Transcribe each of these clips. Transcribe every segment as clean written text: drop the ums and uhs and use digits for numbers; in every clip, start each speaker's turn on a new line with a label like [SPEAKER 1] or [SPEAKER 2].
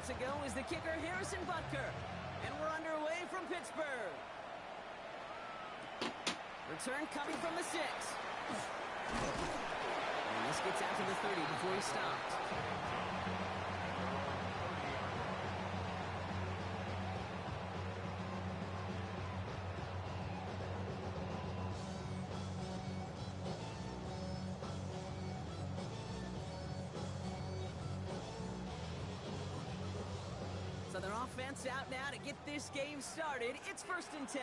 [SPEAKER 1] Set to go is the kicker, Harrison Butker. And we're underway from Pittsburgh. Return coming from the 6. And this gets out to the 30 before he stops. So their offense out now to get this game started. It's 1st and 10.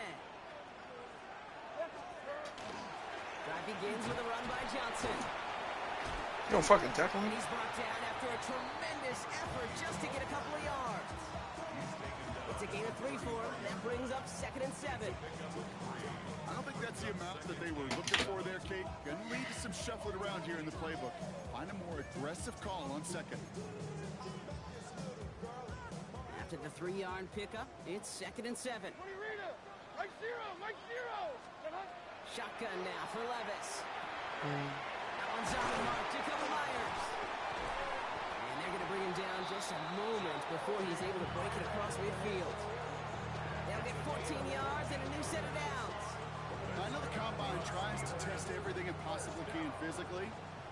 [SPEAKER 1] Drive begins with a run by Johnson.
[SPEAKER 2] You don't fucking tackle me.
[SPEAKER 1] He's brought down after a tremendous effort just to get a couple of yards. It's a gain of 3 for him. That brings up 2nd and 7.
[SPEAKER 3] I don't think that's the amount that they were looking for there, Kate. Gonna lead to some shuffling around here in the playbook. Find a more aggressive call on 2nd.
[SPEAKER 1] After the 3-yard pickup, it's 2nd and 7.
[SPEAKER 4] Mike zero.
[SPEAKER 1] Shotgun now for Levis. That one's on the mark to cover Myers. And they're going to bring him down just a moment before he's able to break it across midfield. They'll get 14 yards and a new set of downs.
[SPEAKER 3] I know the combine tries to test everything it possibly can physically,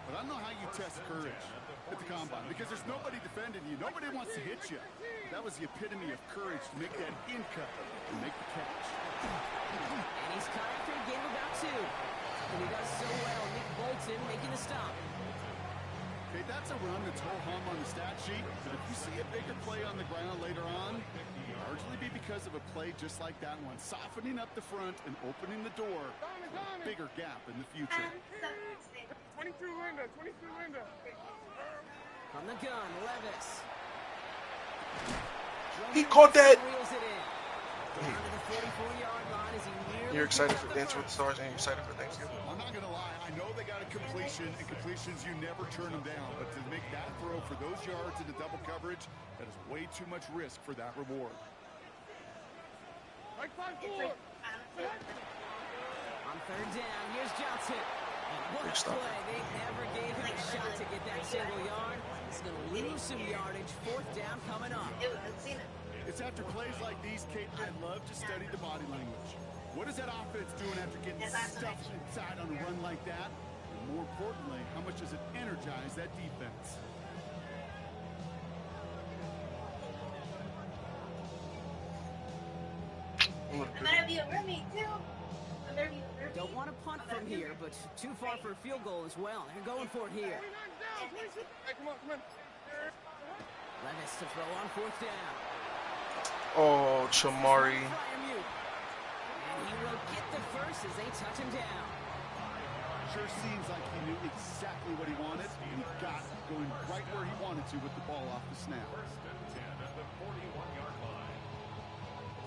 [SPEAKER 3] but I don't know how you test courage at the combine, because there's nobody defending you. Nobody wants to hit you. That was the epitome of courage to make that in cut and make the catch.
[SPEAKER 1] And he's caught after a game of about 2. And he does so well. Nick Bolton making the stop.
[SPEAKER 3] Okay, that's a run that's ho-hum on the stat sheet, but if you see a bigger play on the ground later on, it'll largely be because of a play just like that one, softening up the front and opening the door for a bigger gap in the future.
[SPEAKER 4] 22 Linda.
[SPEAKER 1] From the gun, Levis.
[SPEAKER 2] He caught that.
[SPEAKER 1] Reels it in. Down to the 44-yard line as he nearly
[SPEAKER 2] You're excited for
[SPEAKER 1] picks
[SPEAKER 2] Dance
[SPEAKER 1] up
[SPEAKER 2] with the Stars and you're excited for Thanksgiving.
[SPEAKER 3] I'm not going to lie. I know they got a completion, and completions, you never turn them down. But to make that throw for those yards into double coverage, that is way too much risk for that reward.
[SPEAKER 4] Mike 5-4.
[SPEAKER 1] On 3rd down, here's Johnson. What a
[SPEAKER 2] Big stop.
[SPEAKER 1] play. They never gave him a shot to get that single yard. He's going to lose some yardage. 4th down coming up.
[SPEAKER 3] It's after plays like these, Kate, I love to study the body language. What is that offense doing after getting stuffed inside on a run like that? And more importantly, how much does it energize that defense?
[SPEAKER 1] Don't want to punt from here, but too far for a field goal as well. They're going for it here.
[SPEAKER 4] Hey, come on.
[SPEAKER 1] Levis to throw on 4th down.
[SPEAKER 2] Oh, Chamari.
[SPEAKER 1] And he will get the first as they touch him down.
[SPEAKER 3] Sure seems like he knew exactly what he wanted, and he got it, going right where he wanted to with the ball off the snap.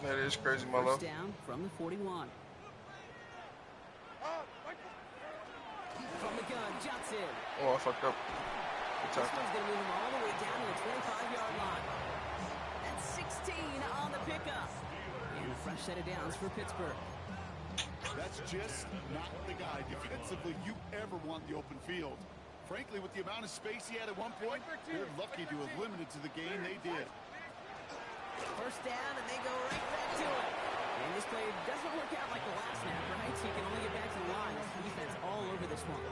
[SPEAKER 2] That is crazy, my love.
[SPEAKER 1] First down from the 41. From the gun, Johnson.
[SPEAKER 2] Oh, I fucked up.
[SPEAKER 1] This one's going to move him all the way down to the 25-yard line. That's 16 on the pickup. And a fresh set of downs for Pittsburgh.
[SPEAKER 3] That's just not the guy defensively you ever want the open field. Frankly, with the amount of space he had at one point, they're lucky to have limited to the game they did.
[SPEAKER 1] First down, and they go right back to it. And this play doesn't work out like the last snap, right? So you can only get back to the line. Defense all over this one.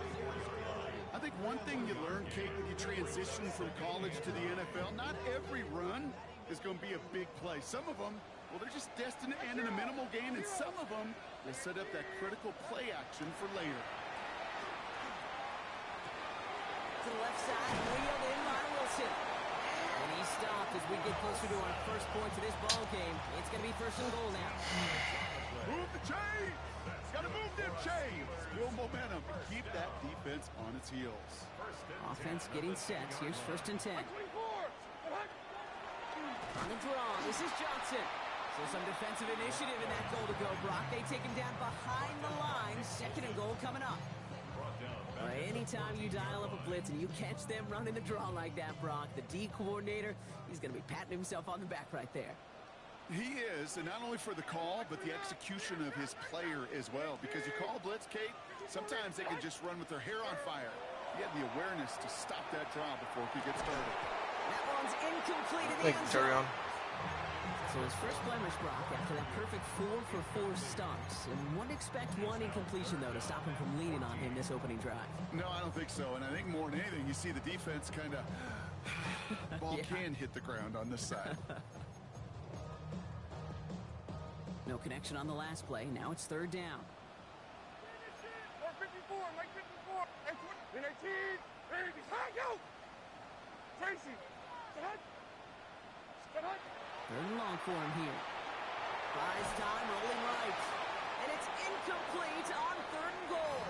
[SPEAKER 3] I think one thing you learn, Kate, when you transition from college to the NFL, not every run is going to be a big play. Some of them, well, they're just destined to end in a minimal gain, and some of them will set up that critical play action for later.
[SPEAKER 1] To the left side, wheeled in by Wilson. And he stopped as we get closer to our first point to this ball game. It's going to be 1st and goal now.
[SPEAKER 3] Move the chains! Got to move them chains! Build momentum. Keep that defense on its heels.
[SPEAKER 1] Offense getting set. Here's 1st and 10. On the draw, this is Johnson. So some defensive initiative in that goal to go, Brock. They take him down behind the line. 2nd and goal coming up. Anytime you dial up a blitz and you catch them running the draw like that, Brock, the D coordinator, he's going to be patting himself on the back right there.
[SPEAKER 3] He is, and not only for the call, but the execution of his player as well. Because you call a blitz, Kate, sometimes they can just run with their hair on fire. He had the awareness to stop that draw before he could get started.
[SPEAKER 1] That one's incomplete in the
[SPEAKER 2] Thank
[SPEAKER 1] end
[SPEAKER 2] you,
[SPEAKER 1] zone.
[SPEAKER 2] Terrion.
[SPEAKER 1] So his first blemish, Brock, after that perfect 4-for-4 starts. And wouldn't expect one incompletion, though, to stop him from leaning on him this opening drive.
[SPEAKER 3] No, I don't think so. And I think more than anything, you see the defense kind of... ball can hit the ground on this side.
[SPEAKER 1] No connection on the last play. Now it's third down.
[SPEAKER 4] 54, Mike 54. And 19. Ready, go! Tracy, stand. Stand.
[SPEAKER 1] Third and long for him here. Buys time, rolling right. And it's incomplete on third and goal.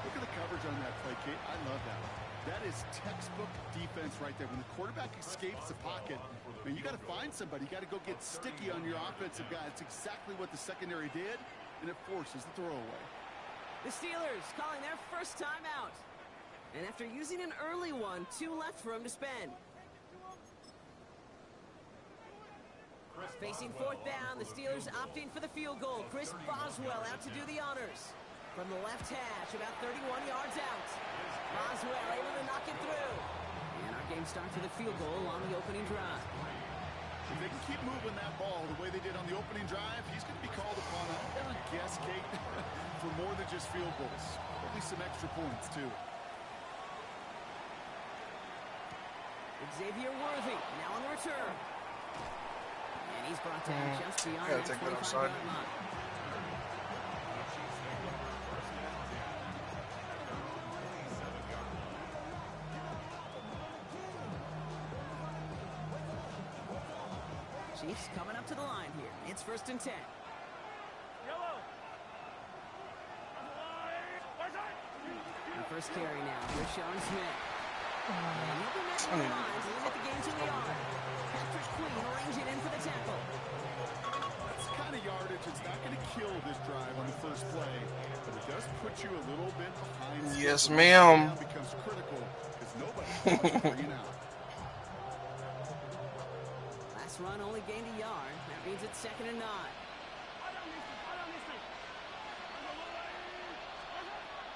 [SPEAKER 3] Look at the coverage on that play, Kate. I love that. That is textbook defense right there. When the quarterback escapes the pocket, man, you got to find somebody. You got to go get sticky on your offensive guy. It's exactly what the secondary did, and it forces the throwaway.
[SPEAKER 1] The Steelers calling their first time out. And after using an early one, 2 left for him to spend. Facing fourth down, the Steelers opting for the field goal. Chris Boswell out to do the honors. From the left hash, about 31 yards out. Boswell able to knock it through. And our game starts with a field goal on the opening drive.
[SPEAKER 3] If they can keep moving that ball the way they did on the opening drive, he's going to be called upon, I would guess, Kate, for more than just field goals. Probably some extra points, too.
[SPEAKER 1] Xavier Worthy now on the return. And he's brought down just beyond
[SPEAKER 2] Gotta
[SPEAKER 1] that
[SPEAKER 2] take that
[SPEAKER 1] 25-yard
[SPEAKER 2] outside.
[SPEAKER 1] line. Chiefs coming up to the line here. It's 1st and 10.
[SPEAKER 4] Yellow.
[SPEAKER 1] And first carry now. Here's Sean Smith. And he'll be met on the line to limit the game to the yard. Patrick Queen arranging in for the tackle.
[SPEAKER 3] That's the kind of yardage that's not going to kill this drive on the first play, but it does put you a little bit behind.
[SPEAKER 2] Yes, ma'am.
[SPEAKER 3] Becomes critical because nobody wants to bring it out.
[SPEAKER 1] Last run only gained a yard. That means it's 2nd and 9.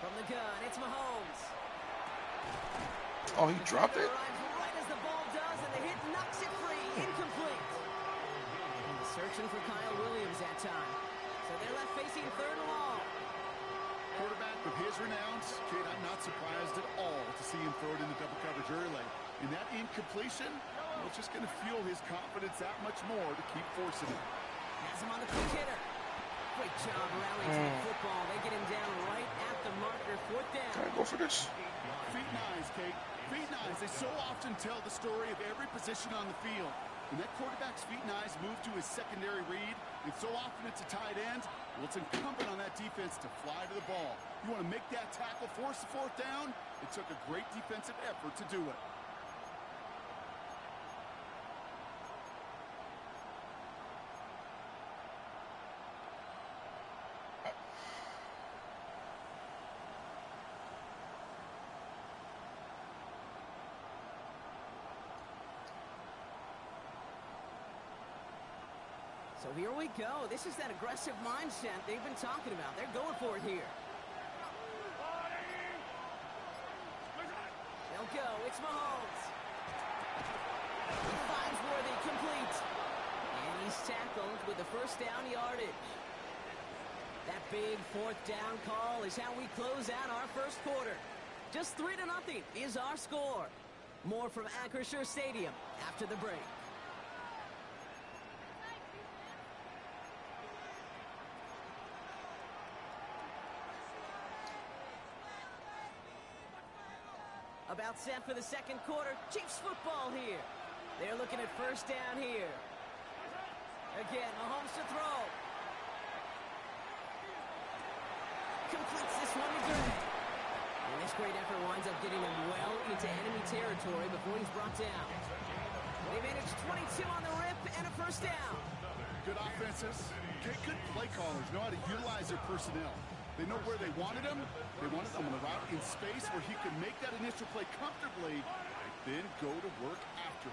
[SPEAKER 1] From the gun, it's Mahomes.
[SPEAKER 2] Oh, he dropped it?
[SPEAKER 1] Right as the ball does, and the hit knocks it free. Incomplete. And searching for Kyle Williams that time. So they're left facing 3rd and long.
[SPEAKER 3] Quarterback with his renounce, Kate, I'm not surprised at all to see him throw it into double coverage early. And that incompletion, well, it's just going to fuel his confidence that much more to keep forcing it.
[SPEAKER 1] Has him on the quick hitter. Great job rallying to the football. They get him down right at the marker. 4th down.
[SPEAKER 2] Can I go for this?
[SPEAKER 3] Feet and eyes, Kate. Feet and eyes. They so often tell the story of every position on the field. When that quarterback's feet and eyes move to his secondary read, and so often it's a tight end, well, it's incumbent on that defense to fly to the ball. You want to make that tackle, force the 4th down? It took a great defensive effort to do it.
[SPEAKER 1] So here we go. This is that aggressive mindset they've been talking about. They're going for it here. They'll go. It's Mahomes. He finds Worthy complete. And he's tackled with the 1st down yardage. That big 4th down call is how we close out our 1st quarter. Just 3-0 is our score. More from Acrisure Stadium after the break. About set for the 2nd quarter. Chiefs football here. They're looking at 1st down here. Again, Mahomes to throw. Completes this one to Gray. And this great effort winds up getting him well into enemy territory before he's brought down. They managed 22 on the rip and a 1st down.
[SPEAKER 3] Good offenses. Good play callers know how to utilize their personnel. They know where they wanted him. They wanted him on the route in space where he could make that initial play comfortably, then go to work after.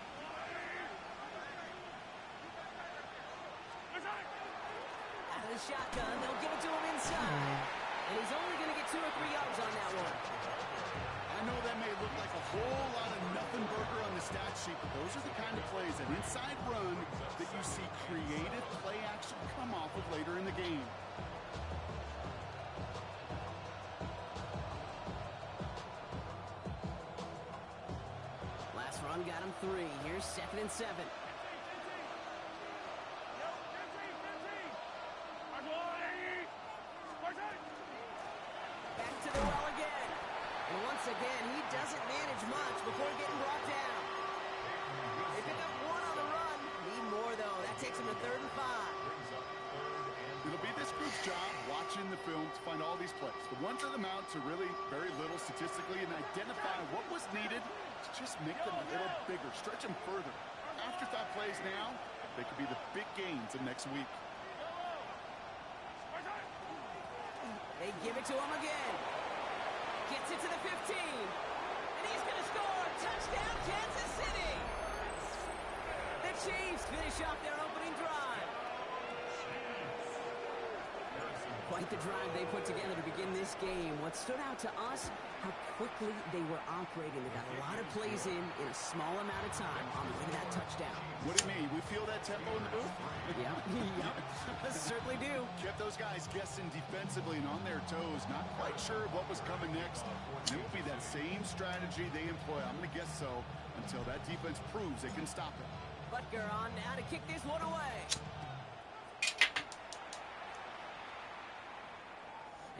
[SPEAKER 1] Out of the shotgun, they'll give it to him inside. And he's only going to get 2 or 3 yards on that one.
[SPEAKER 3] I know that may look like a whole lot of nothing burger on this stat sheet, but those are the kind of plays, an inside run, that you see creative play action come off of later in the game.
[SPEAKER 1] Last run got him 3. Here's 2nd and 7. Back to the well again. And once again, he doesn't manage much before getting brought down. They pick up 1 on the run. Need more, though. That takes him to 3rd and 5.
[SPEAKER 3] It'll be this group's job watching the film to find all these plays. The ones that amount to really very little statistically and identify what was needed to just make them a little bigger, stretch them further. Afterthought plays now, they could be the big gains of next week.
[SPEAKER 1] They give it to him again. Gets it to the 15. And he's going to score. Touchdown, Kansas City. The Chiefs finish off their opening drive. Quite the drive they put together to begin this game. What stood out to us, how quickly they were operating. They got a lot of plays in a small amount of time on the way to that touchdown.
[SPEAKER 3] What do you mean? We feel that tempo in the booth?
[SPEAKER 1] Yeah, certainly do.
[SPEAKER 3] Kept those guys guessing defensively and on their toes, not quite sure what was coming next. It will be that same strategy they employ. I'm going to guess so until that defense proves they can stop it.
[SPEAKER 1] Butker on now to kick this one away.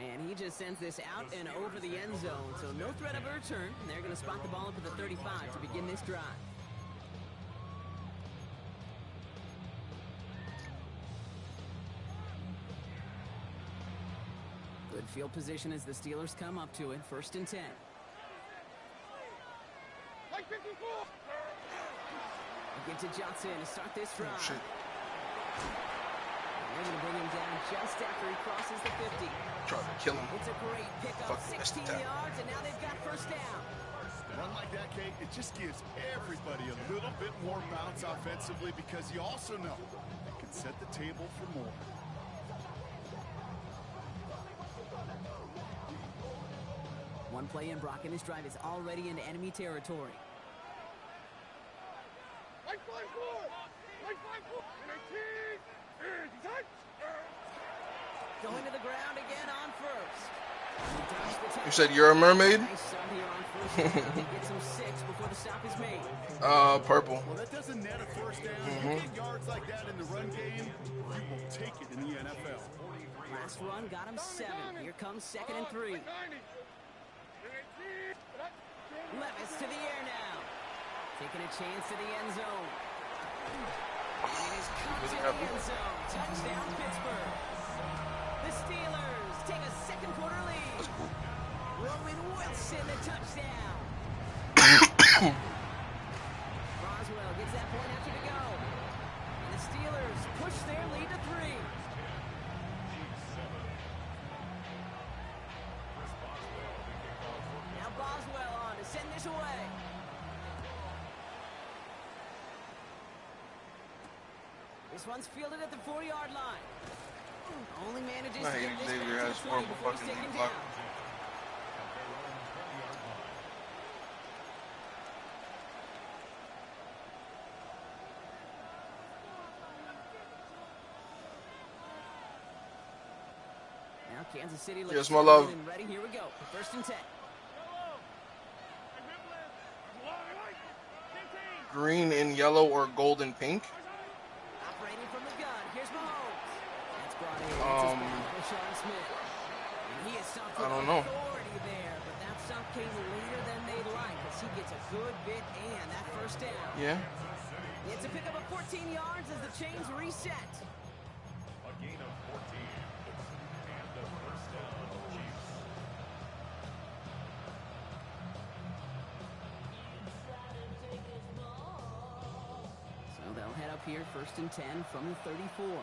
[SPEAKER 1] And he just sends this out and over the end zone, so no threat of a return. And they're going to spot the ball up at the 35 to begin this drive. Good field position as the Steelers come up to it. 1st and 10.
[SPEAKER 4] Like 54.
[SPEAKER 1] Get to Johnson to start this drive.
[SPEAKER 2] Shit.
[SPEAKER 1] They're going to bring him down just after he crosses the 50.
[SPEAKER 2] Trying to kill him.
[SPEAKER 1] It's a great pickup, 16 yards, and now they've got 1st down.
[SPEAKER 3] Run like that, Kate, it just gives everybody a little bit more bounce offensively because you also know it can set the table for more.
[SPEAKER 1] One play in, Brock, and this drive is already into enemy territory.
[SPEAKER 4] Like 5-4. Like 5-4. 19. Touch.
[SPEAKER 1] Going to the ground again on 1st.
[SPEAKER 2] You said you're a mermaid?
[SPEAKER 1] Nice stop here on 1st. They get some 6 before the stop is made.
[SPEAKER 2] Purple.
[SPEAKER 3] Well, that doesn't net a 1st down. You get yards like that in the run game, you will take it in the NFL.
[SPEAKER 1] Last run got him 7. Here comes 2nd and 3. Levis to the air now. Taking a chance to the end zone. And it is caught to the end zone. Touchdown, Pittsburgh. The Steelers take a 2nd quarter lead. Roman Wilson, the touchdown. Roswell gets that point after to go. And the Steelers push their lead to 3. Now Boswell on to send this away. This one's fielded at the 4-yard line. Only manages to get this
[SPEAKER 2] Xavier
[SPEAKER 1] back
[SPEAKER 2] has
[SPEAKER 1] to the 20
[SPEAKER 2] horrible
[SPEAKER 1] before he's
[SPEAKER 2] fucking
[SPEAKER 1] taken
[SPEAKER 2] luck.
[SPEAKER 1] down. Now Kansas City looks
[SPEAKER 2] Yes, my love.
[SPEAKER 1] ready. Here we go. 1st and 10.
[SPEAKER 2] Green and yellow or gold and pink?
[SPEAKER 1] Operating from the gun. Here's Mahomes. That's brought in. Sean Smith. And he is stopped
[SPEAKER 2] I don't
[SPEAKER 1] with
[SPEAKER 2] know.
[SPEAKER 1] authority there, but that stop came later than they'd like as he gets a good bit and that 1st down.
[SPEAKER 2] Yeah.
[SPEAKER 1] It's a pickup of 14 yards as the chains reset.
[SPEAKER 5] A gain of 14 and the 1st down, Chiefs.
[SPEAKER 1] So they'll head up here 1st and 10 from the 34.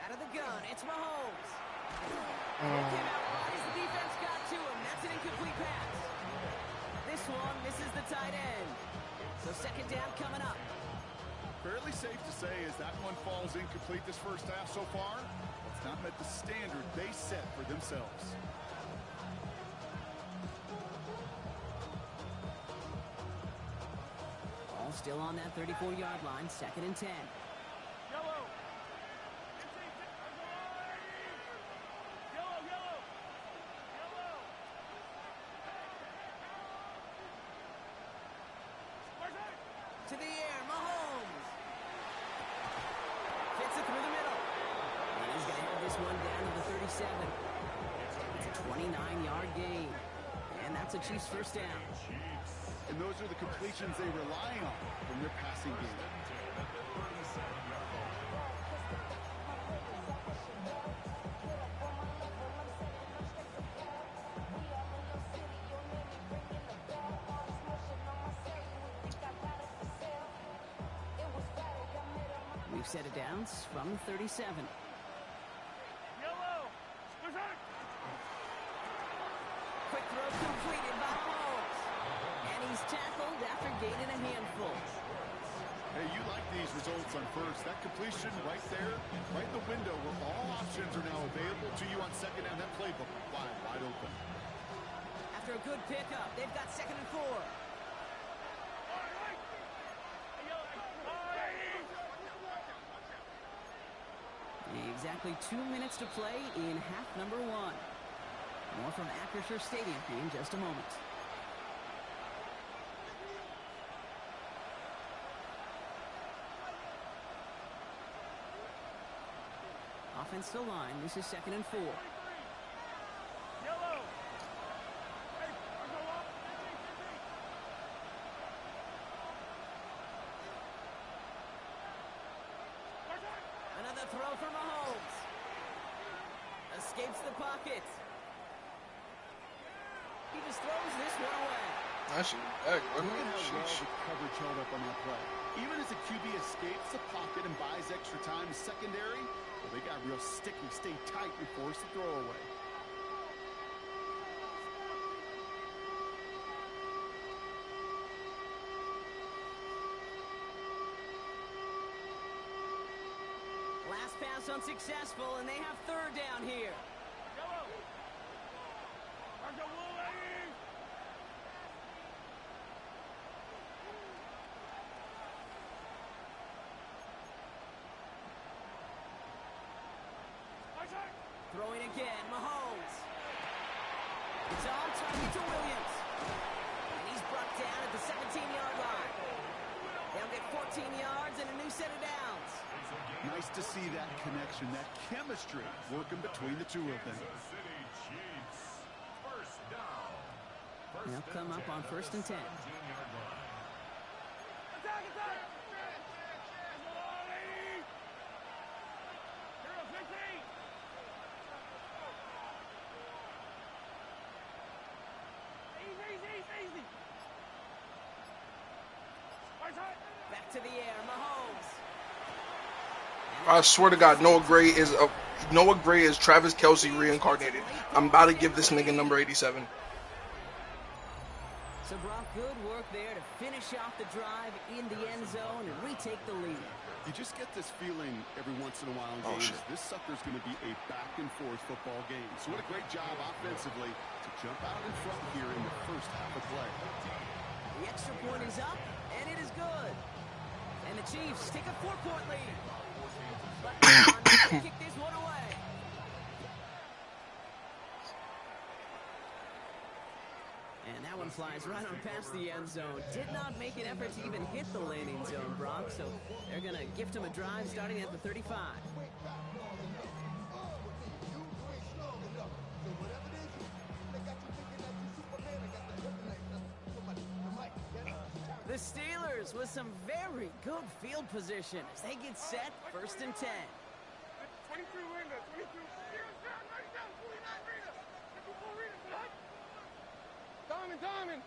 [SPEAKER 1] Out of the gun, it's Mahomes. Came out right as the defense got to him. That's an incomplete pass. This one misses the tight end. So 2nd down coming up.
[SPEAKER 3] Fairly safe to say as that one falls incomplete this 1st half so far, it's not met the standard they set for themselves.
[SPEAKER 1] still on that 34-yard line, 2nd and 10.
[SPEAKER 4] Yellow.
[SPEAKER 1] To the air, Mahomes. Fits it through the middle. And he's going to have this one down to the 37. It's a 29-yard gain. And that's a Chiefs first down.
[SPEAKER 3] And those are the completions they rely on from their passing game.
[SPEAKER 1] We've set it down from the 37.
[SPEAKER 4] Yellow.
[SPEAKER 1] Quick throw completed by Mahomes. And he's tackled after gaining a handful.
[SPEAKER 3] Hey, you like these results on first. That completion right there, right in the window where all options are now available to you on second down. That playbook wide open.
[SPEAKER 1] After a good pickup, they've got 2nd and 4. Exactly 2 minutes to play in half number 1. More from Acrisure Stadium in just a moment. Offensive line, this is 2nd and 4.
[SPEAKER 4] Yellow.
[SPEAKER 1] Another throw for Mahomes. Escapes the pocket. He just throws this one away.
[SPEAKER 2] That shit was back, wasn't
[SPEAKER 3] Look at
[SPEAKER 2] it?
[SPEAKER 3] how well
[SPEAKER 2] Sheesh.
[SPEAKER 3] the coverage held up on that play. Even as the QB escapes the pocket and buys extra time, secondary, well, they got real sticky, stay tight and force the throw away.
[SPEAKER 1] Last pass unsuccessful, and they have 3rd down here.
[SPEAKER 4] Yellow.
[SPEAKER 1] Throwing again, Mahomes. It's on target to Williams. And he's brought down at the 17-yard line. They'll get 14 yards and a new set of downs.
[SPEAKER 3] Nice to see that connection, that chemistry working between the two of them.
[SPEAKER 1] They'll come up on 1st and 10. Back to the air, Mahomes.
[SPEAKER 2] I swear to God, Noah Gray is Travis Kelce reincarnated. I'm about to give this nigga number 87.
[SPEAKER 1] So Brock, good work there to finish off the drive in the end zone and retake the lead.
[SPEAKER 3] You just get this feeling every once in a while in
[SPEAKER 2] Oh,
[SPEAKER 3] games.
[SPEAKER 2] shit.
[SPEAKER 3] This sucker's going to be a back-and-forth football game. So what a great job offensively to jump out in front here in the first half of play.
[SPEAKER 1] The extra point is up, and it is good. And the Chiefs take a 4-point lead. But they kick this one away. And that one flies right on past the end zone. Did not make an effort to even hit the landing zone, Brock. So they're going to gift him a drive starting at the 35. The Steelers with some very good field position as they get set, 1st and 10.
[SPEAKER 4] 23 Linda, 22. Diamond.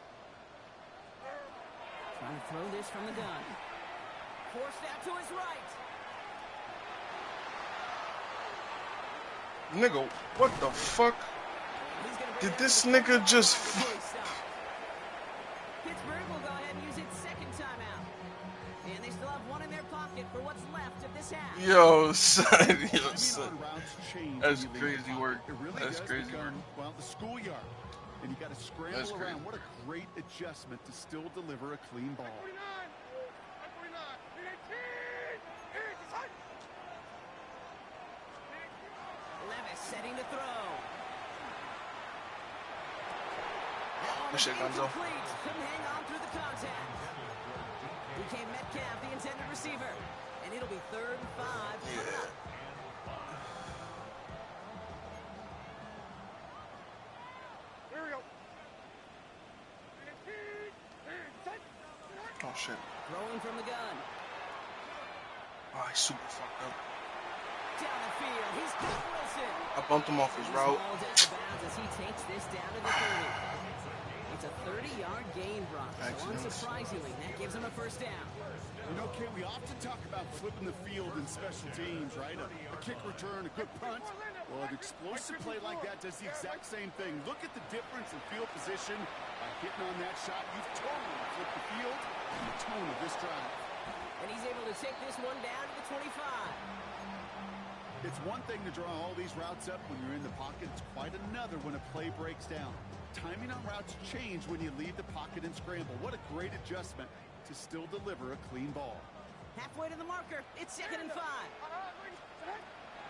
[SPEAKER 1] Trying to throw this from the gun. Forced out to his right.
[SPEAKER 2] Nigga, what the fuck?
[SPEAKER 1] He's gonna bring
[SPEAKER 2] Did
[SPEAKER 1] it
[SPEAKER 2] this
[SPEAKER 1] up to
[SPEAKER 2] nigga just...
[SPEAKER 1] before he stops. Pittsburgh will go ahead and use its 2nd timeout. And they still have one in their pocket for what's left of this half.
[SPEAKER 2] Yo, son. Yo,
[SPEAKER 3] Timing
[SPEAKER 2] son.
[SPEAKER 3] on routes change
[SPEAKER 2] That's
[SPEAKER 3] when you leave
[SPEAKER 2] crazy
[SPEAKER 3] the
[SPEAKER 2] work.
[SPEAKER 3] pocket. It really
[SPEAKER 2] That's
[SPEAKER 3] does
[SPEAKER 2] crazy
[SPEAKER 3] become,
[SPEAKER 2] work.
[SPEAKER 3] well, the schoolyard. And you got to
[SPEAKER 2] That's
[SPEAKER 3] scramble
[SPEAKER 2] crazy.
[SPEAKER 3] around. What a great adjustment to still deliver a clean ball.
[SPEAKER 4] 29.
[SPEAKER 1] Levis setting to throw.
[SPEAKER 2] Good shit, Gonzo.
[SPEAKER 1] Couldn't hang on through the contact. Became Metcalf, the intended receiver. And it'll be 3rd and 5.
[SPEAKER 2] Yeah.
[SPEAKER 4] Here we go.
[SPEAKER 2] Oh, shit.
[SPEAKER 1] Throwing from the gun.
[SPEAKER 2] Oh, he's super fucked up.
[SPEAKER 1] Down the field. He's got Wilson.
[SPEAKER 2] I bumped him off his route.
[SPEAKER 1] Ball's out of bounds as he takes this down to the 30. It's a 30-yard gain, Brock. So unsurprisingly, that gives him a first down.
[SPEAKER 3] You know, Ken, we often talk about flipping the field in special teams, right? A kick return, a good punt. Well, an explosive play like that does the exact same thing. Look at the difference in field position. By hitting on that shot, you've totally flipped the field and the tone of this drive.
[SPEAKER 1] And he's able to take this one down to the 25.
[SPEAKER 3] It's one thing to draw all these routes up when you're in the pocket. It's quite another when a play breaks down. Timing on routes change when you leave the pocket and scramble. What a great adjustment to still deliver a clean ball.
[SPEAKER 1] Halfway to the marker. It's 2nd and 5.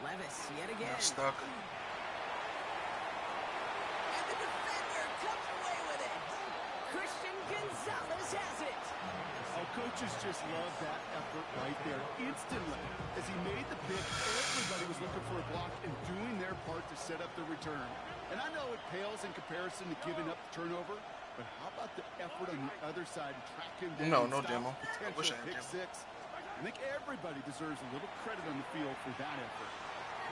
[SPEAKER 1] Levis yet again.
[SPEAKER 2] Stuck.
[SPEAKER 1] And the defender comes away with it. Christian Gonzalez has it.
[SPEAKER 3] Our coaches just love that effort right there. Instantly, as he made the pick, everybody was looking for a block and doing their part to set up the return. And I know it pales in comparison to giving up the turnover, but how about the effort on the other side to track him down?
[SPEAKER 2] No
[SPEAKER 3] and stop
[SPEAKER 2] demo.
[SPEAKER 3] the
[SPEAKER 2] I wish I
[SPEAKER 3] potential
[SPEAKER 2] had
[SPEAKER 3] pick
[SPEAKER 2] demo.
[SPEAKER 3] 6. I think everybody deserves a little credit on the field for that effort.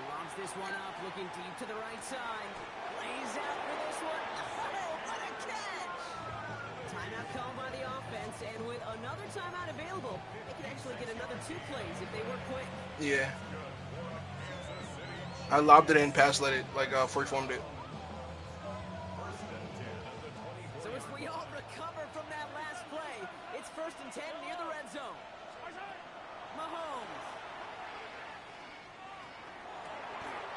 [SPEAKER 1] Lobs this one up, looking deep to the right side. Lays out for this one. Oh, what a catch! Timeout called by the offense, and with another timeout available, they can actually get another 2 plays if they work quick.
[SPEAKER 2] Yeah. I lobbed it in, pass let it, like freeformed it.
[SPEAKER 1] So as we all recover from that last play, it's 1st and 10 near the red zone. Mahomes.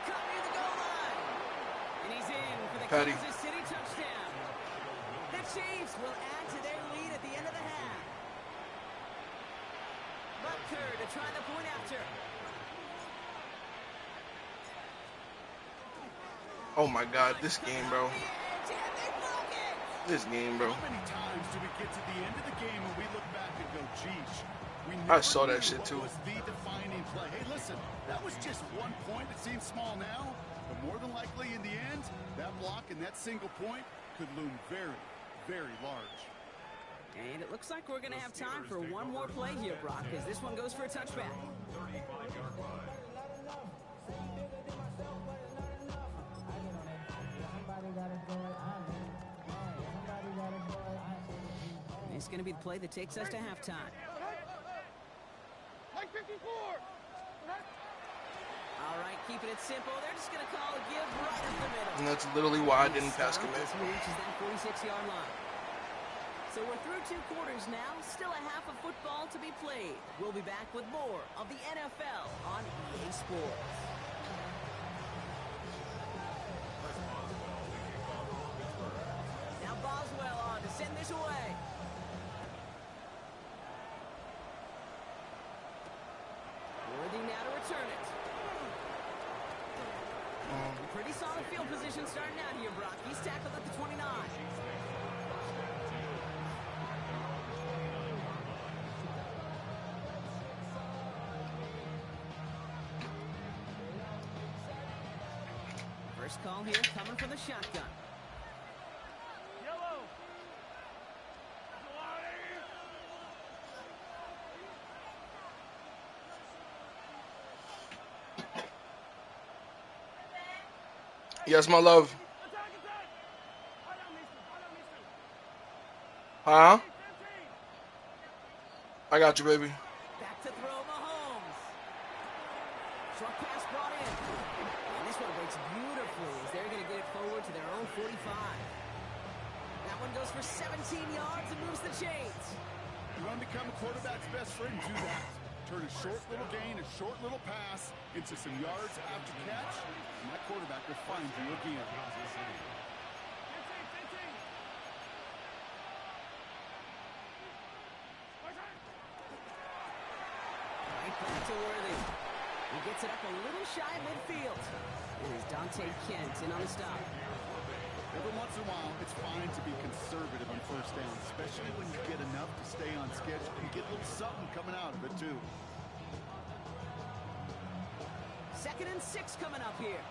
[SPEAKER 1] Cut near the goal line. And he's in for the
[SPEAKER 2] Patty.
[SPEAKER 1] Kansas City touchdown. The Chiefs will add to their lead at the end of the half. Butker to try the point after.
[SPEAKER 2] Oh my God, this game, bro. This game, bro.
[SPEAKER 3] How many times do we get to the end of the game and we look back and go, geez, we
[SPEAKER 2] I
[SPEAKER 3] never
[SPEAKER 2] saw that
[SPEAKER 3] knew
[SPEAKER 2] shit
[SPEAKER 3] what
[SPEAKER 2] too.
[SPEAKER 3] was the defining play. Hey, listen, that was just 1 point. It seems small now, but more than likely in the end, that block and that single point could loom very, very large.
[SPEAKER 1] And it looks like we're going to have time for one more play here, Brock, as this one goes for a touchback.
[SPEAKER 5] 35-yard line.
[SPEAKER 1] It's going to be the play that takes us to halftime.
[SPEAKER 4] Like 54.
[SPEAKER 1] All right, keeping it simple. They're just going to call a give right up the middle.
[SPEAKER 2] And that's literally why I didn't pass commit.
[SPEAKER 1] As he reaches that 46-yard line. So we're through 2 quarters now. Still a half of football to be played. We'll be back with more of the NFL on EA Sports. Now Boswell on to send this away. Worthy now to return it. Pretty solid field position starting out here, Brock. He's tackled at the 29. First call here coming from the shotgun.
[SPEAKER 4] Yellow.
[SPEAKER 2] Yes, my love.
[SPEAKER 4] Attack, attack. I don't miss you.
[SPEAKER 2] Huh? I got you, baby.
[SPEAKER 1] Back to throw Mahomes. Short pass brought in. And this one breaks beautifully as they're going to get it forward to their own 45. That one goes for 17 yards and moves the chains.
[SPEAKER 3] You want to become a quarterback's best friend? Do that. Turn a short little gain, a short little pass into some yards after catch, and that quarterback will find you again.
[SPEAKER 1] Right back to Worthy. He gets it up a little shy midfield. It is Dante Dante Kent in on the stop.
[SPEAKER 3] Every once in a while, it's fine to be conservative on first down, especially when you get enough to stay on schedule and get a little something coming out of it, too.
[SPEAKER 1] 2nd and 6 coming up here.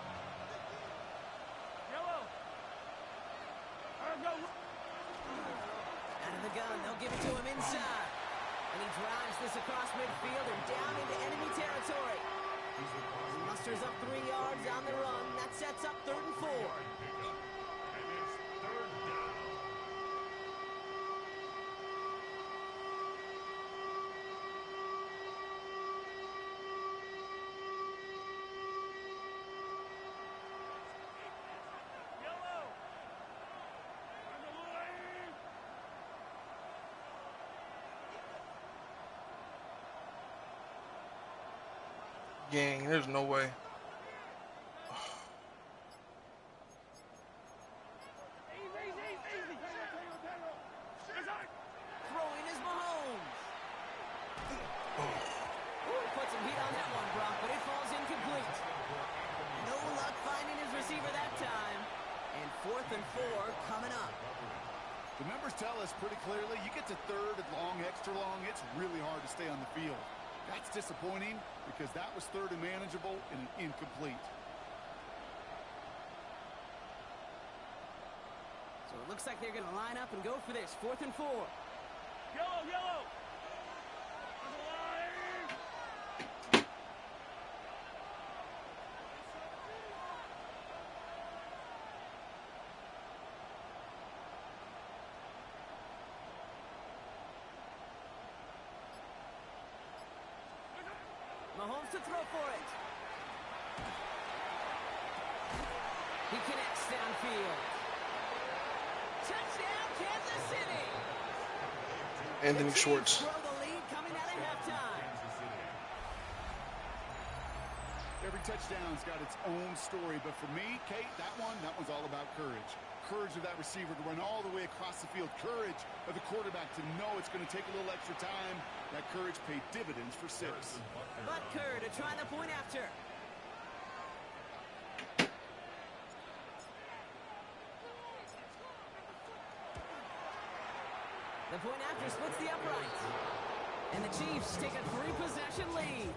[SPEAKER 4] Yellow. Go.
[SPEAKER 1] Out of the gun, they'll give it to him inside. And he drives this across midfield and down into enemy territory. He musters up 3 yards on the run. That sets up 3rd and 4.
[SPEAKER 2] Gang, there's no way.
[SPEAKER 1] Throwing is Mahomes. Ooh, put some heat on that one, Brock, but it falls incomplete. No luck finding his receiver that time. And 4th and 4 coming up.
[SPEAKER 3] The numbers tell us pretty clearly, you get to 3rd and long, extra long, it's really hard to stay on the field. That's disappointing because that was 3rd and manageable and an incomplete.
[SPEAKER 1] So it looks like they're going to line up and go for this. 4th and 4.
[SPEAKER 4] Yellow, yellow.
[SPEAKER 1] Mahomes to throw for it. He connects downfield. Touchdown, Kansas City.
[SPEAKER 2] Anthony Schwartz.
[SPEAKER 1] Throw the lead coming out of halftime.
[SPEAKER 3] Every touchdown's got its own story, but for me, Kate, that one's all about courage. Courage of that receiver to run all the way across the field. Courage of the quarterback to know it's going to take a little extra time. That courage paid dividends for 6.
[SPEAKER 1] Butker to try the point after. The point after splits the uprights. And the Chiefs take a 3-possession lead.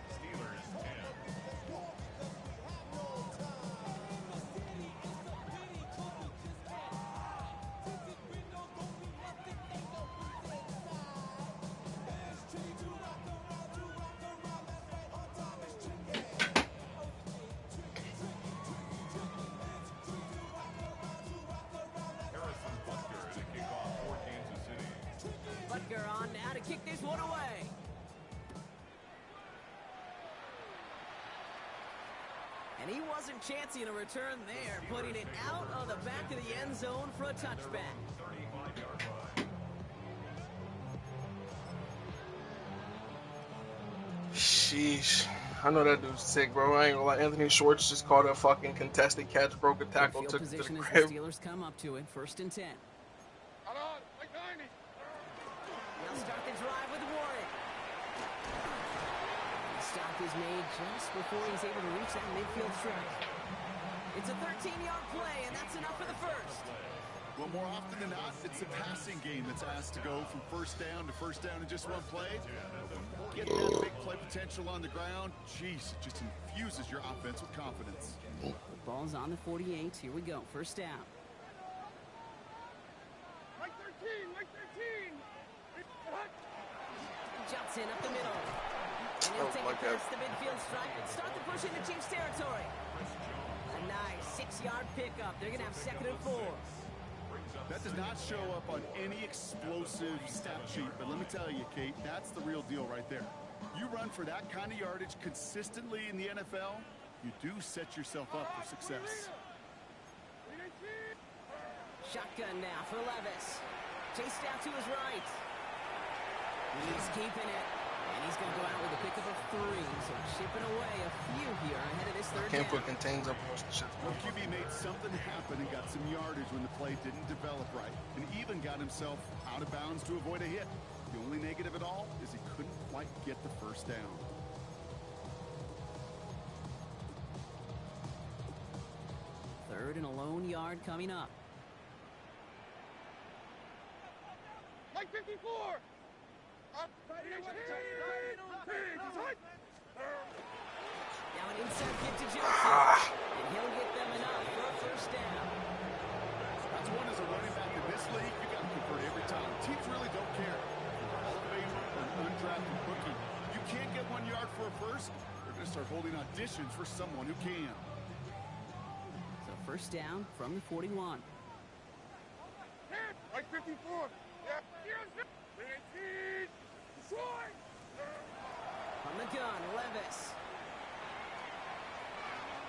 [SPEAKER 5] Steelers 10. Harrison Butker to kick off for Kansas City.
[SPEAKER 1] Butker on now to kick this one away. And he wasn't chancing a return there, putting it out of the back of the end zone for a touchback.
[SPEAKER 5] 35-yard line.
[SPEAKER 2] Sheesh. I know that dude's sick, bro. I ain't gonna lie. Anthony Schwartz just caught a fucking contested catch, broke a tackle,
[SPEAKER 1] Field
[SPEAKER 2] took it to
[SPEAKER 1] position
[SPEAKER 2] the
[SPEAKER 1] as
[SPEAKER 2] crib.
[SPEAKER 1] the Steelers come up to it, 1st and 10. They'll start the drive with Warren. The stop is made just before he's able to reach that midfield stretch. It's a 13-yard play, and that's enough for the first.
[SPEAKER 3] Well, more often than not, it's the passing game that's asked to go from first down to first down in just one play. Get that big play potential on the ground. Jeez, it just infuses your offense with confidence.
[SPEAKER 1] The ball's on the 48. Here we go. 1st down.
[SPEAKER 4] Mike 13, Mike 13.
[SPEAKER 1] Johnson up the middle. And he'll take it past the midfield stripe and start the push into Chiefs territory. A nice 6-yard pickup. They're going to have 2nd and 4.
[SPEAKER 3] That does not show up on any explosive stat sheet, but let me tell you, Kate, that's the real deal right there. You run for that kind of yardage consistently in the NFL, you do set yourself up for success.
[SPEAKER 1] Shotgun now for Levis. Chased out to his right. He's keeping it. And he's going to go out with a pickup of 3. So chipping away a few here ahead of this 3rd
[SPEAKER 2] Can't
[SPEAKER 1] down.
[SPEAKER 2] put contains up on the shit.
[SPEAKER 3] Well, QB made something happen and got some yardage when the play didn't develop right, and even got himself out of bounds to avoid a hit. The only negative at all is he couldn't quite get the first down.
[SPEAKER 1] Third and a lone yard coming up.
[SPEAKER 4] Like 54.
[SPEAKER 1] Now an inside kick to Johnson. And he'll get them enough for a first down.
[SPEAKER 3] That's one as a running back in this league, you got to convert every time. Teams really don't care. Hall of Famer or an undrafted rookie. You can't get 1 yard for a first. They're going to start holding auditions for someone who can.
[SPEAKER 1] So first down from the 41.
[SPEAKER 4] Like 54. Yeah.
[SPEAKER 1] From the gun, Levis.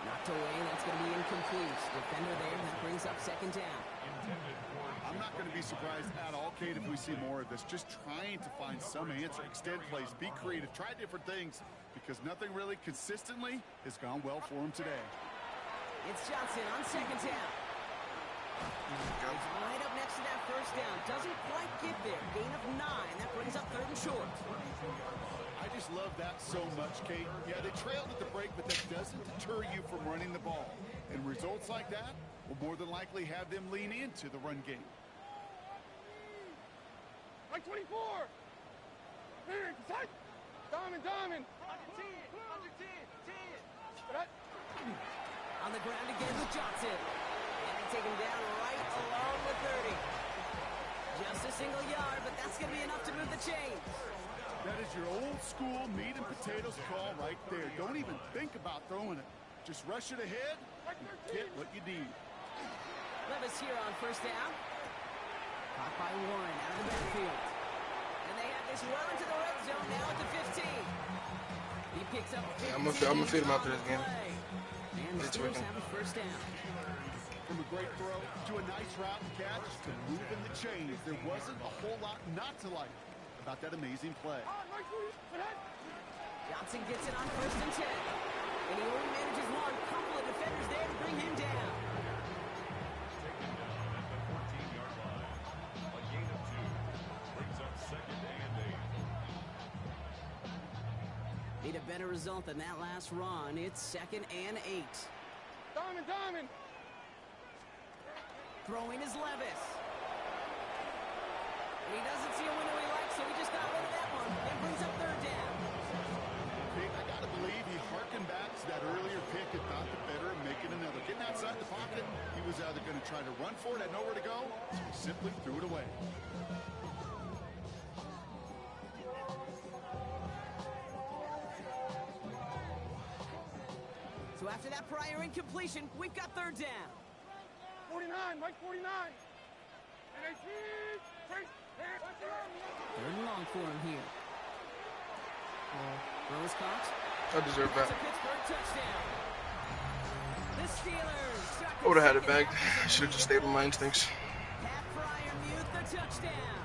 [SPEAKER 1] Knocked away, that's going to be incomplete. Defender there, that brings up second down.
[SPEAKER 3] I'm not going to be surprised at all, Kate, if we see more of this. Just trying to find some answer, extend plays, be creative, try different things, because nothing really consistently has gone well for him today.
[SPEAKER 1] It's Johnson on second down. He's right up next to that first down. Doesn't quite get there. Gain of 9. That brings up third and short.
[SPEAKER 3] I just love that so much, Kate. Yeah, they trailed at the break, but that doesn't deter you from running the ball. And results like that will more than likely have them lean into the run game.
[SPEAKER 4] Like 24. Diamond.
[SPEAKER 1] On the ground again with Johnson. And they take him down right along the 30. Just a single yard, but that's going to be enough to move the chains.
[SPEAKER 3] That is your old school meat and potatoes call right there. Don't even think about throwing it. Just rush it ahead and get what you need.
[SPEAKER 1] Levis here on first down. Caught by Warren out of the backfield. And they have this well into the red zone now at the 15. He picks up 15.
[SPEAKER 2] I'm gonna feed him after this game.
[SPEAKER 1] And the Steelers have a first down.
[SPEAKER 3] From a great throw to a nice route and catch to moving the chains. There wasn't a whole lot not to like about that amazing play.
[SPEAKER 1] Johnson gets it on first and 10. And he only manages one. Couple of defenders there to bring him down.
[SPEAKER 5] Taken down at the 14-yard line. A gain of 2. Brings up second and 8.
[SPEAKER 1] Need a better result than that last run. It's second and 8.
[SPEAKER 4] Diamond.
[SPEAKER 1] Throwing is Levis. And he doesn't see a window he likes, so he just got rid of that one. And brings up third down.
[SPEAKER 3] I got to believe he harkened back to that earlier pick and thought the better of making another. Getting outside the pocket, he was either going to try to run for it, had nowhere to go, so he simply threw it away.
[SPEAKER 1] So after that prior incompletion, we've got third down.
[SPEAKER 4] 49. Mike 49.
[SPEAKER 1] Third and long for him here. Throw is caught.
[SPEAKER 2] I deserve that.
[SPEAKER 1] That's a Pittsburgh touchdown. The Steelers.
[SPEAKER 2] I would have had it bagged. I should have just stayed with my instincts.
[SPEAKER 1] Pat Fryermuth the touchdown.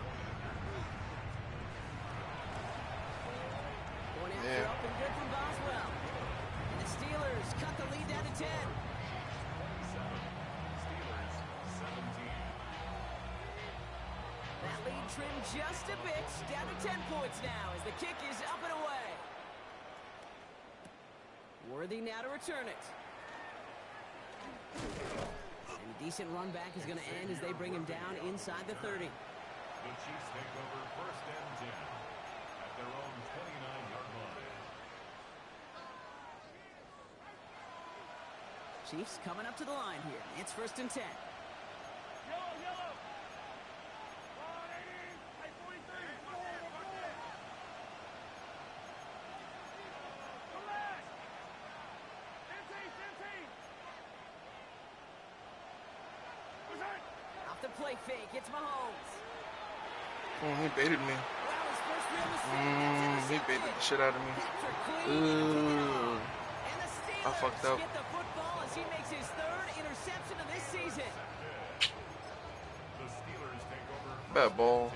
[SPEAKER 1] Going after
[SPEAKER 2] Yeah.
[SPEAKER 1] up and good from Boswell. And the Steelers cut the lead down to 10.
[SPEAKER 5] Steelers 17.
[SPEAKER 1] That lead trimmed just a bit, down to 10 points now as the kick is up and away. Worthy now to return it. And a decent run back is going to end as they bring him down inside the 30.
[SPEAKER 5] The Chiefs take over first and 10 at their own 29-yard line.
[SPEAKER 1] Chiefs coming up to the line here. It's first and 10.
[SPEAKER 4] Yellow. 180. Like 43. Come back. 15.
[SPEAKER 1] Off the play fake, it's Mahomes.
[SPEAKER 2] Oh, he baited me.
[SPEAKER 1] Well, his first real mistake.
[SPEAKER 2] He baited the shit out of me.
[SPEAKER 1] Patrick Queen.
[SPEAKER 2] Ooh.
[SPEAKER 1] And the Steelers
[SPEAKER 2] I fucked up.
[SPEAKER 1] get the football as he makes his third interception of this season.
[SPEAKER 5] The Steelers take over
[SPEAKER 2] Bad ball.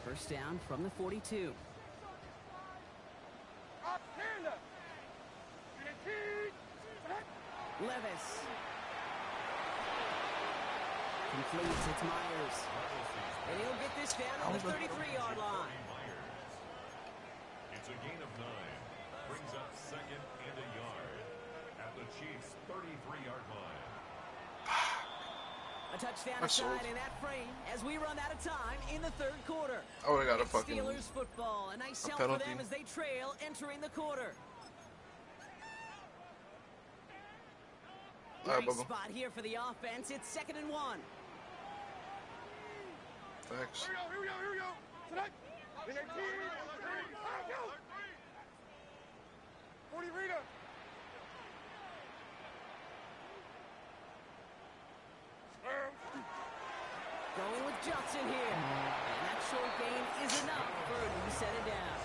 [SPEAKER 1] First down from the 42. Levis. Completes, it's Myers. And he'll get this down on the 33-yard line.
[SPEAKER 5] It's a gain of 9. Brings up second and a yard at the Chiefs' 33.
[SPEAKER 1] touchdown
[SPEAKER 2] That's sold.
[SPEAKER 1] aside in that frame as we run out of time in the third quarter.
[SPEAKER 2] I would have got a
[SPEAKER 1] It's
[SPEAKER 2] fucking
[SPEAKER 1] Steelers football. A nice help
[SPEAKER 2] penalty.
[SPEAKER 1] for them as they trail entering the quarter.
[SPEAKER 2] All right,
[SPEAKER 1] Great
[SPEAKER 2] Bubba.
[SPEAKER 1] spot here for the offense. It's 2nd and 1.
[SPEAKER 2] Thanks.
[SPEAKER 4] Here we go. Tonight. 18. Go. 40 Rita.
[SPEAKER 1] Going with Johnson here. And that short gain is enough for him to set it down.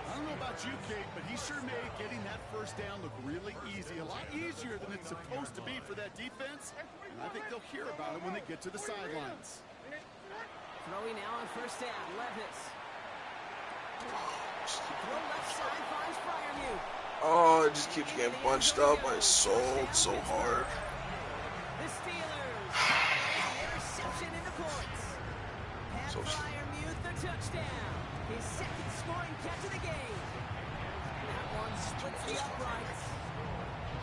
[SPEAKER 3] I don't know about you, Kate, but he sure made getting that first down look really easy. A lot easier than it's supposed to be for that defense. And I think they'll hear about it when they get to the sidelines.
[SPEAKER 1] Throwing now on first down. Levis. Throw left side finds Fryermuth.
[SPEAKER 2] Oh, it just keeps getting bunched up. I sold so hard.
[SPEAKER 1] The Steelers have an interception in the points. Pat
[SPEAKER 2] So-
[SPEAKER 1] Fryermuth the touchdown. His second scoring catch of the game. That one splits the uprights.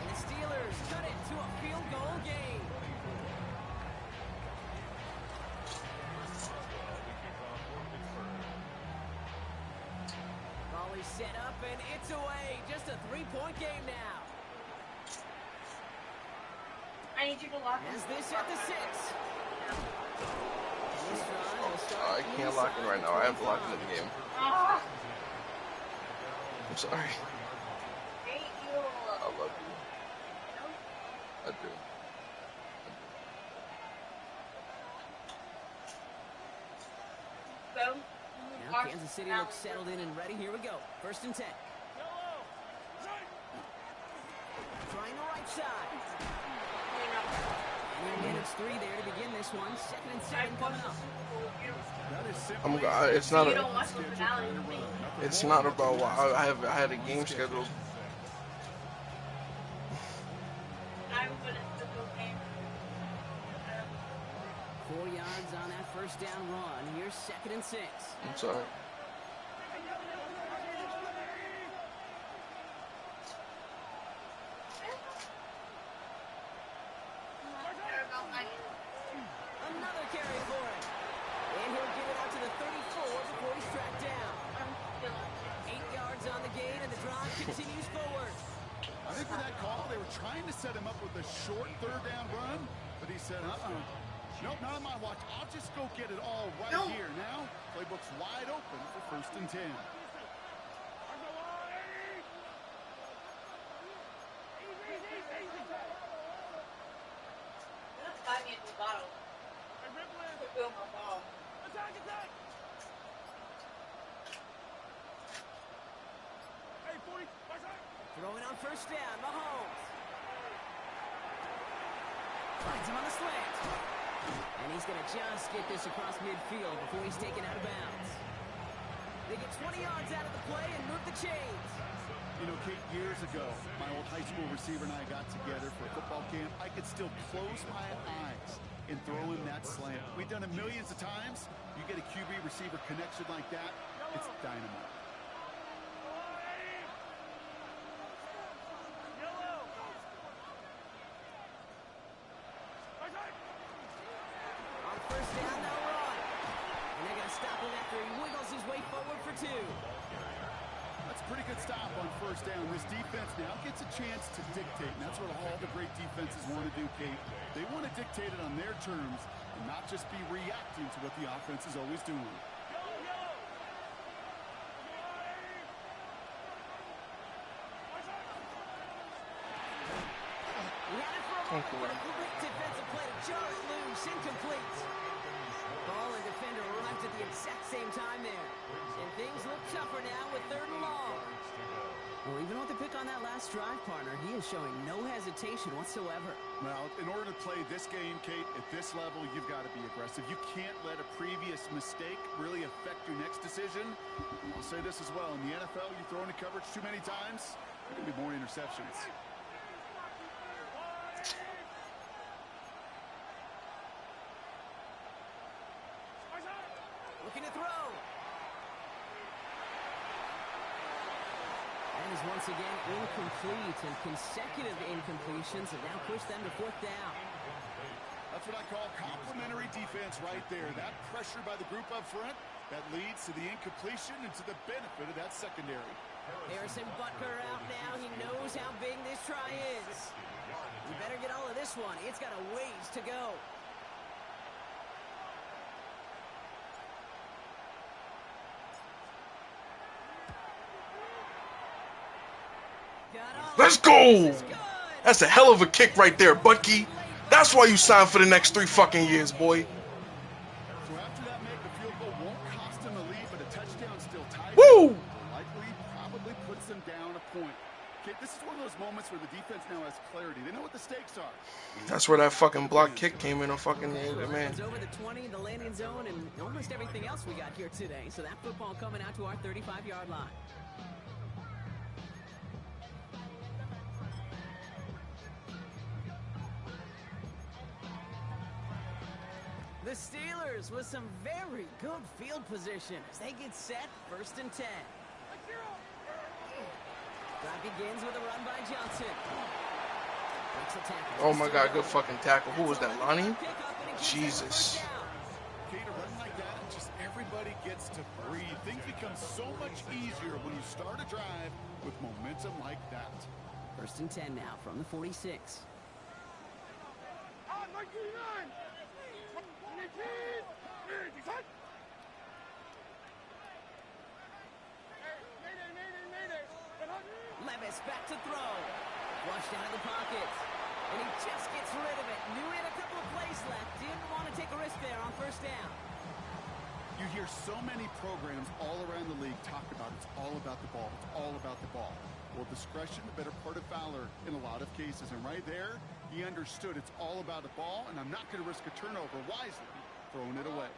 [SPEAKER 1] And the Steelers cut it to a field goal game. Ball is set up and it's away. Just a 3-point game now.
[SPEAKER 6] I need you to lock
[SPEAKER 1] As
[SPEAKER 6] in.
[SPEAKER 1] this at the 6. This drive will start
[SPEAKER 2] I can't lock in right now. I have to lock in the game.
[SPEAKER 6] Ah,
[SPEAKER 2] I'm sorry.
[SPEAKER 6] hate you.
[SPEAKER 2] I love you. I do.
[SPEAKER 6] Boom.
[SPEAKER 1] Now Kansas City looks settled in and ready. Here we go. 1st and 10. Trying the right side. And minutes 3 there to begin this one. 2nd and 7 coming up.
[SPEAKER 3] That is
[SPEAKER 2] I'm.
[SPEAKER 3] simply
[SPEAKER 2] It's not
[SPEAKER 6] You
[SPEAKER 2] a.
[SPEAKER 6] don't watch the finale.
[SPEAKER 2] It's not about. I had a game scheduled.
[SPEAKER 6] I'm good at the football game.
[SPEAKER 1] 4 yards on that first down run. Here's 2nd and 6.
[SPEAKER 2] I'm sorry.
[SPEAKER 1] Another carry for him. And he'll give it out to the 34 before he's tracked down. 8 yards on the gain, and the drive continues forward.
[SPEAKER 3] I think for that call, they were trying to set him up with a short third down run, but he said, nope, not on my watch. I'll just go get it all right here. Now, playbook's wide open for 1st and 10.
[SPEAKER 1] Throwing on first down, Mahomes. Finds him on the slant. And he's going to just get this across midfield before he's taken out of bounds. They get 20 yards out of the play and move the chains.
[SPEAKER 3] You know, Kate, years ago, my old high school receiver and I got together for a football camp. I could still close my eyes and throw him that slant. We've done it millions of times. You get a QB receiver connection like that, it's dynamite.
[SPEAKER 1] On first down, they'll run. And they're going to stop him after he wiggles his way forward for 2.
[SPEAKER 3] That's a pretty good stop on first down. This defense now gets a chance to dictate, and that's what all the great defenses want to do, Kate. They want to dictate it on their terms and not just be reacting to what the offense is always doing.
[SPEAKER 1] He had it for a moment, but a great defensive play to jar it loose, incomplete. Ball and defender arrived at the exact same time there. And things look tougher now with 3rd and long. Well, even with the pick on that last drive, partner, he is showing no hesitation whatsoever.
[SPEAKER 3] Well, in order to play this game, Kate, at this level, you've got to be aggressive. You can't let a previous mistake really affect your next decision. I'll say this as well. In the NFL, you throw into coverage too many times, there can be more interceptions.
[SPEAKER 1] Looking to throw. And is once again incomplete, and consecutive incompletions have now pushed them to 4th down.
[SPEAKER 3] A That's what I call complementary defense right there. That pressure by the group up front, that leads to the incompletion and to the benefit of that secondary.
[SPEAKER 1] Harrison Butker out now. He knows how big this try is. You better get all of this one. It's got a ways to go.
[SPEAKER 2] Let's go! That's a hell of a kick right there, Butky. That's why you signed for the next 3 fucking years, boy.
[SPEAKER 3] So after that make, the field goal won't cost them the lead, but a touchdown still ties.
[SPEAKER 2] Woo!
[SPEAKER 3] Likely, probably puts them down a point. Okay, this is one of those moments where the defense now has clarity. They know what the stakes are.
[SPEAKER 2] That's where that fucking block kick came in on fucking man.
[SPEAKER 1] Over the 20, the landing zone, and almost everything else we got here today. So that football coming out to our 35-yard line. The Steelers with some very good field position as they get set, 1st and 10. Drive begins with a run by Johnson.
[SPEAKER 2] Oh my God, good fucking tackle. Who was that, Lonnie? Jesus.
[SPEAKER 3] Okay, to run like that, just everybody gets to breathe. Things become so much easier when you start a drive with momentum like that.
[SPEAKER 1] 1st and 10 now from the 46. Levis back to throw. Flushed out of the pocket. And he just gets rid of it. Knew he had a couple of plays left. Didn't want to take a risk there on 1st down.
[SPEAKER 3] You hear so many programs all around the league talk about it's all about the ball. It's all about the ball. Well, discretion, the better part of valor in a lot of cases. And right there, he understood it's all about the ball, and I'm not going to risk a turnover wisely, throwing it away.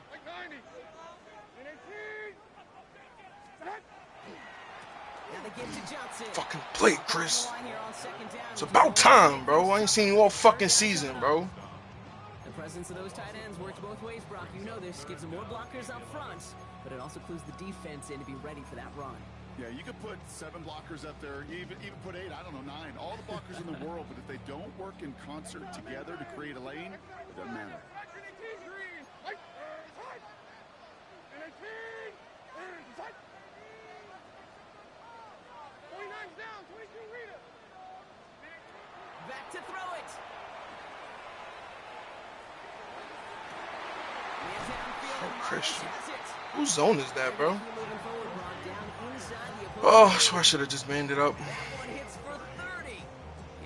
[SPEAKER 1] Now they give to Johnson.
[SPEAKER 2] Fucking play, Chris. It's about time, bro. I ain't seen you all fucking season, bro.
[SPEAKER 1] The presence of those tight ends works both ways, Brock. You know this. Gives them more blockers up front, but it also clues the defense in to be ready for that run.
[SPEAKER 3] Yeah, you could put 7 blockers up there, even put 8, I don't know, 9, all the blockers in the world, but if they don't work in concert together to create a lane, it doesn't matter.
[SPEAKER 1] Back to throw it.
[SPEAKER 2] Oh, Christian. Whose zone is that, bro? Oh, so I should have just manned it up.
[SPEAKER 1] Hits for 30.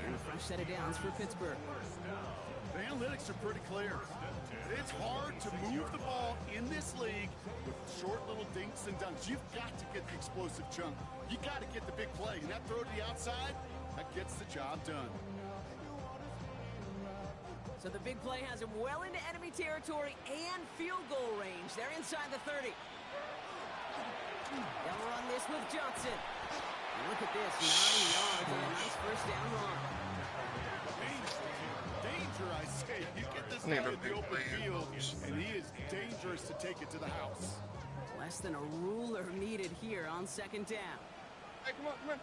[SPEAKER 1] And a fresh set of downs for Pittsburgh.
[SPEAKER 3] The analytics are pretty clear. It's hard to move the ball in this league with short little dinks and dunks. You've got to get the explosive chunk. You got to get the big play. And that throw to the outside, that gets the job done.
[SPEAKER 1] So the big play has him well into enemy territory and field goal range. They're inside the 30. They'll run this with Johnson. And look at this, 9 yards and a nice 1st down run.
[SPEAKER 3] Danger, I say. You get this guy in the open field, and he is dangerous to take it to the house.
[SPEAKER 1] Less than a ruler needed here on 2nd down.
[SPEAKER 4] Hey, come on.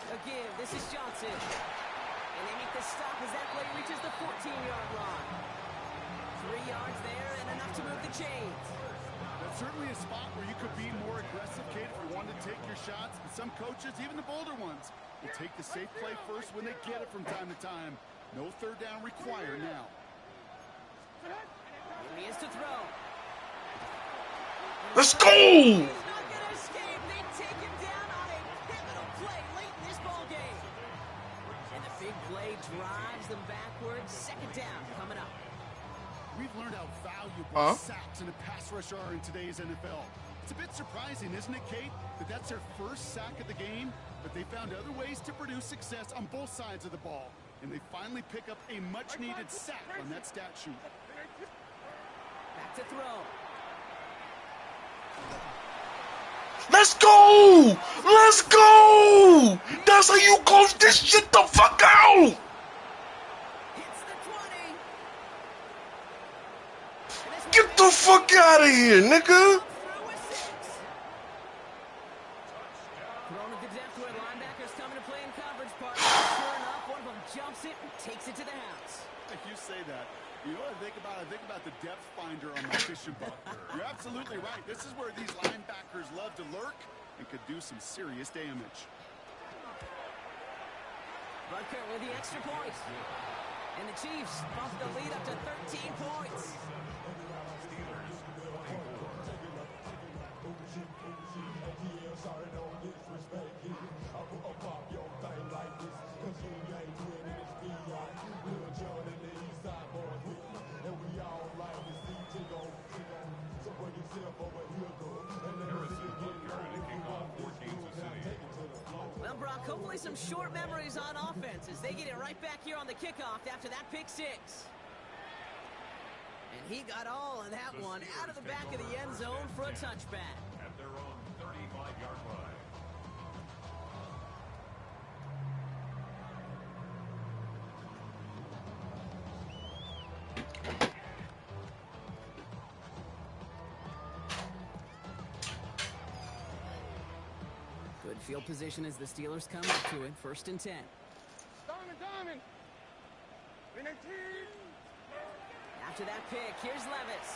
[SPEAKER 1] Again, this is Johnson. And they make the stop as that play reaches the 14-yard line. 3 yards there and enough to move the chains.
[SPEAKER 3] That's certainly a spot where you could be more aggressive, Kate, if you wanted to take your shots. But some coaches, even the bolder ones, will take the safe play first when they get it from time to time. No 3rd down required now.
[SPEAKER 1] Here he is to throw.
[SPEAKER 2] Let's go!
[SPEAKER 1] He's not going to escape. They take him down on a pivotal play late in this ball game. And the big play drives them backwards. 2nd down coming up.
[SPEAKER 3] We've learned how valuable sacks in a pass rush are in today's NFL. It's a bit surprising, isn't it, Kate, that that's their first sack of the game, but they found other ways to produce success on both sides of the ball, and they finally pick up a much-needed sack on that stat sheet.
[SPEAKER 1] Back to throw.
[SPEAKER 2] Let's go! Let's go! That's how you close this shit the fuck out!
[SPEAKER 1] Hits the 20.
[SPEAKER 2] Get the fuck out of here, nigga!
[SPEAKER 1] Through a 6. Thrown at the depth where linebackers come into play in coverage, partner. Sure enough, one of them jumps it and takes it to the house.
[SPEAKER 3] You say that. You know what I think about? I think about the depth finder on my fishing boat. You're absolutely right. This is where these linebackers love to lurk and could do some serious damage.
[SPEAKER 1] Butker with the extra point. And the Chiefs bump the lead up to 13 points. Well, Brock, hopefully some short memories on offense as they get it right back here on the kickoff after that pick six. And he got all of that one out of the back of the end zone for a touchback.
[SPEAKER 5] At their own 35-yard line.
[SPEAKER 1] Good field position as the Steelers come up to it. 1st and 10.
[SPEAKER 4] Diamond. Winner team.
[SPEAKER 1] After that pick, here's Levis.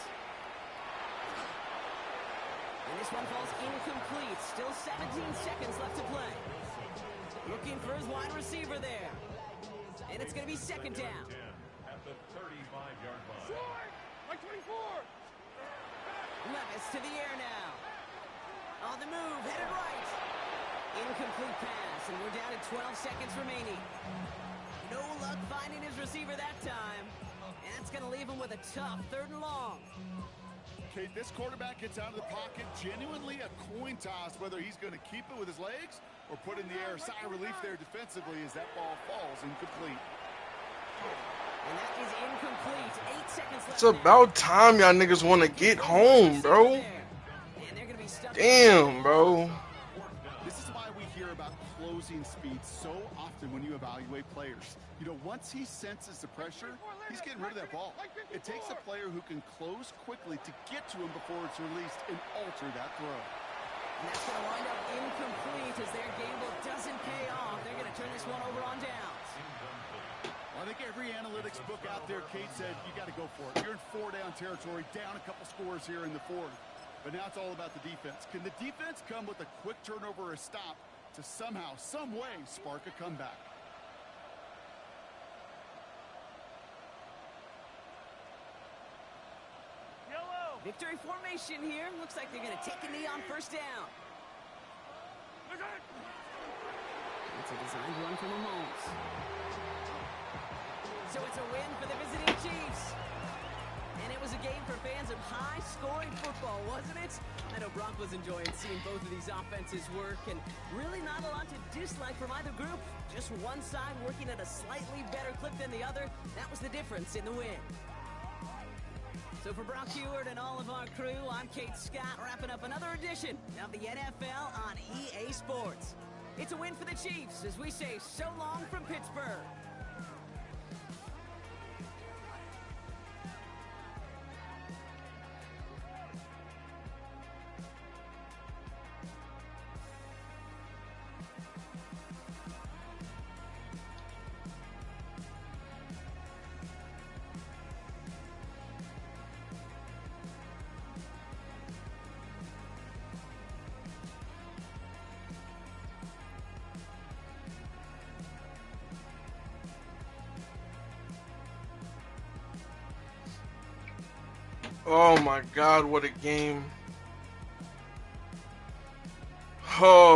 [SPEAKER 1] And this one falls incomplete. Still 17 seconds left to play. Looking for his wide receiver there. And it's going to be 2nd down.
[SPEAKER 5] At the 35-yard line.
[SPEAKER 4] Short. Like 24.
[SPEAKER 1] Levis to the air now. On the move, headed right. Incomplete pass, and we're down to 12 seconds remaining. No luck finding his receiver that time. And that's going to leave him with a tough 3rd and long.
[SPEAKER 3] Kate, this quarterback gets out of the pocket, genuinely a coin toss whether he's going to keep it with his legs or put in the air. Sigh of relief there defensively as that ball falls incomplete.
[SPEAKER 1] And that is incomplete. 8 seconds left.
[SPEAKER 2] It's about time y'all niggas want to get home, bro. Damn, bro.
[SPEAKER 3] This is why we hear about closing speed so often when you evaluate players. You know, once he senses the pressure, he's getting rid of that ball. It takes a player who can close quickly to get to him before it's released and alter that throw.
[SPEAKER 1] And that's going to wind up incomplete as their gamble doesn't pay off. They're going to turn this one over on downs.
[SPEAKER 3] Well, I think every analytics book out there, Kate, said you got to go for it. You're in 4-down territory, down a couple scores here in the 4th. But now it's all about the defense. Can the defense come with a quick turnover or a stop to somehow, some way, spark a comeback?
[SPEAKER 4] Yellow.
[SPEAKER 1] Victory formation here. Looks like they're going to take a knee on 1st down.
[SPEAKER 4] Look at it.
[SPEAKER 1] It's a designed run from Mahomes. So it's a win for the visiting Chiefs. And it was a game for fans of high-scoring football, wasn't it? I know Brock was enjoying seeing both of these offenses work, and really not a lot to dislike from either group. Just one side working at a slightly better clip than the other. That was the difference in the win. So for Brock Heward and all of our crew, I'm Kate Scott, wrapping up another edition of the NFL on EA Sports. It's a win for the Chiefs as we say so long from Pittsburgh.
[SPEAKER 2] Oh my God, what a game. Oh.